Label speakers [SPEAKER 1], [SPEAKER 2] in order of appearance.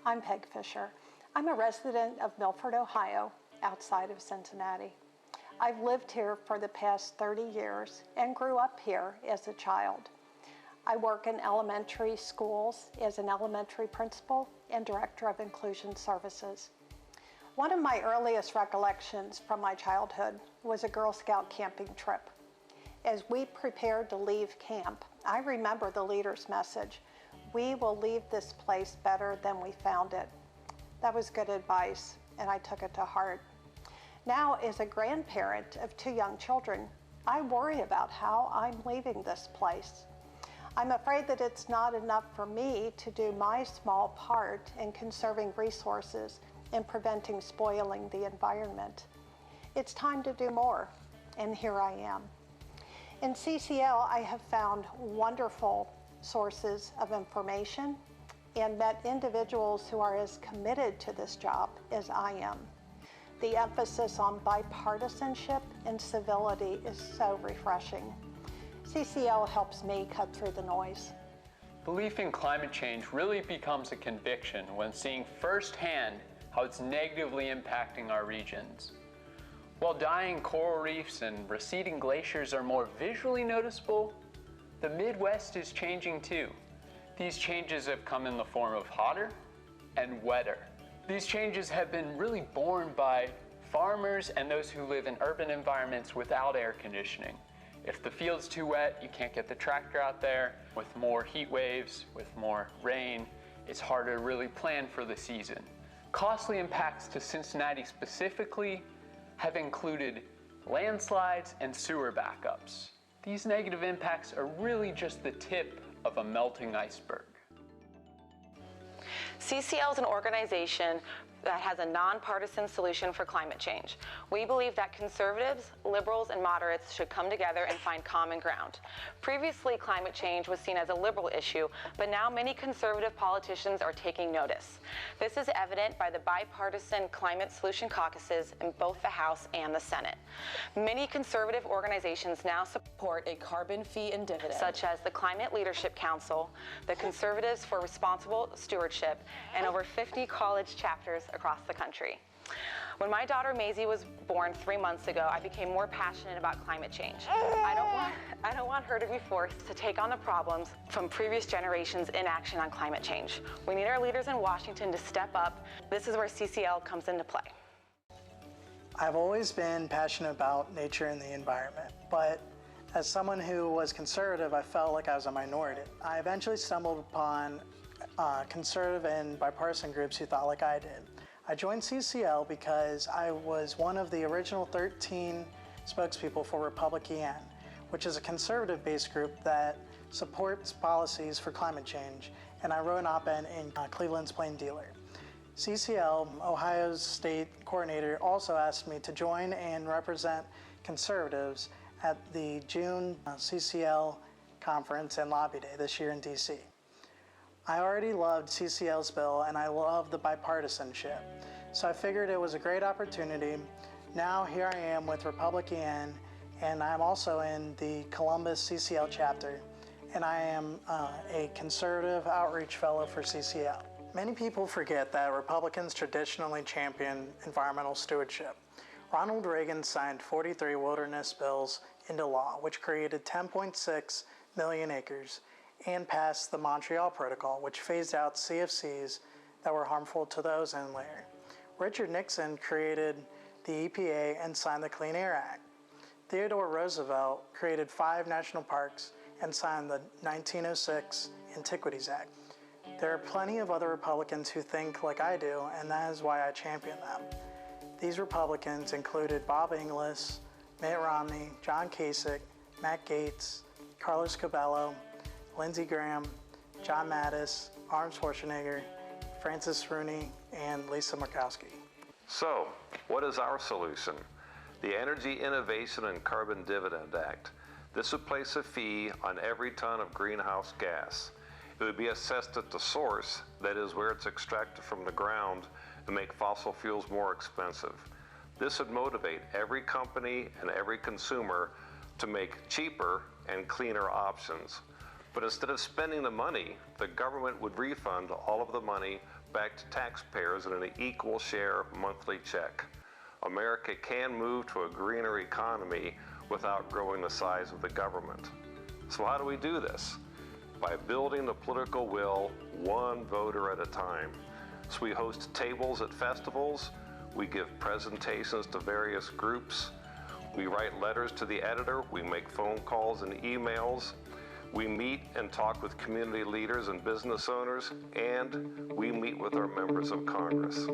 [SPEAKER 1] I'm Peg Fisher. I'm a resident of Milford, Ohio, outside of Cincinnati. I've lived here for the past 30 years and grew up here as a child. I work in elementary schools as an elementary principal and director of inclusion services. One of my earliest recollections from my childhood was a Girl Scout camping trip. As we prepared to leave camp, I remember the leader's message, "We will leave this place better than we found it." That was good advice, and I took it to heart. Now, as a grandparent of 2 young children, I worry about how I'm leaving this place. I'm afraid that it's not enough for me to do my small part in conserving resources and preventing spoiling the environment. It's time to do more, and here I am. In CCL, I have found wonderful sources of information and met individuals who are as committed to this job as I am. The emphasis on bipartisanship and civility is so refreshing. CCL helps me cut through the noise.
[SPEAKER 2] Belief in climate change really becomes a conviction when seeing firsthand how it's negatively impacting our regions. While dying coral reefs and receding glaciers are more visually noticeable, the Midwest is changing too. These changes have come in the form of hotter and wetter. These changes have been really borne by farmers and those who live in urban environments without air conditioning. If the field's too wet, you can't get the tractor out there. With more heat waves, with more rain, it's harder to really plan for the season. Costly impacts to Cincinnati specifically have included landslides and sewer backups. These negative impacts are really just the tip of a melting iceberg.
[SPEAKER 3] CCL is an organization that has a nonpartisan solution for climate change. We believe that conservatives, liberals, and moderates should come together and find common ground. Previously, climate change was seen as a liberal issue, but now many conservative politicians are taking notice. This is evident by the bipartisan climate solution caucuses in both the House and the Senate. Many conservative organizations now support a carbon fee and dividend, such as the Climate Leadership Council, the Conservatives for Responsible Stewardship, and over 50 college chapters across the country. When my daughter Maisie was born 3 months ago, I became more passionate about climate change. I don't want her to be forced to take on the problems from previous generations' inaction on climate change. We need our leaders in Washington to step up. This is where CCL comes into play.
[SPEAKER 4] I've always been passionate about nature and the environment, but as someone who was conservative, I felt like I was a minority. I eventually stumbled upon conservative and bipartisan groups who thought like I did. I joined CCL because I was one of the original 13 spokespeople for Republican, which is a conservative-based group that supports policies for climate change, and I wrote an op-ed in Cleveland's Plain Dealer. CCL, Ohio's state coordinator, also asked me to join and represent conservatives at the June CCL conference and lobby day this year in DC. I already loved CCL's bill and I love the bipartisanship, so I figured it was a great opportunity. Now here I am with Republican, and I'm also in the Columbus CCL chapter, and I am a conservative outreach fellow for CCL. Many people forget that Republicans traditionally champion environmental stewardship. Ronald Reagan signed 43 wilderness bills into law, which created 10.6 million acres, and passed the Montreal Protocol, which phased out CFCs that were harmful to the ozone layer. Richard Nixon created the EPA and signed the Clean Air Act. Theodore Roosevelt created 5 national parks and signed the 1906 Antiquities Act. There are plenty of other Republicans who think like I do, and that is why I champion them. These Republicans included Bob Inglis, Mitt Romney, John Kasich, Matt Gaetz, Carlos Cabello, Lindsey Graham, John Mattis, Arnold Schwarzenegger, Francis Rooney, and Lisa Murkowski.
[SPEAKER 5] So, what is our solution? The Energy Innovation and Carbon Dividend Act. This would place a fee on every ton of greenhouse gas. It would be assessed at the source, that is where it's extracted from the ground, and make fossil fuels more expensive. This would motivate every company and every consumer to make cheaper and cleaner options. But instead of spending the money, the government would refund all of the money back to taxpayers in an equal share monthly check. America can move to a greener economy without growing the size of the government. So how do we do this? By building the political will one voter at a time. So we host tables at festivals, we give presentations to various groups, we write letters to the editor, we make phone calls and emails, we meet and talk with community leaders and business owners, and we meet with our members of Congress.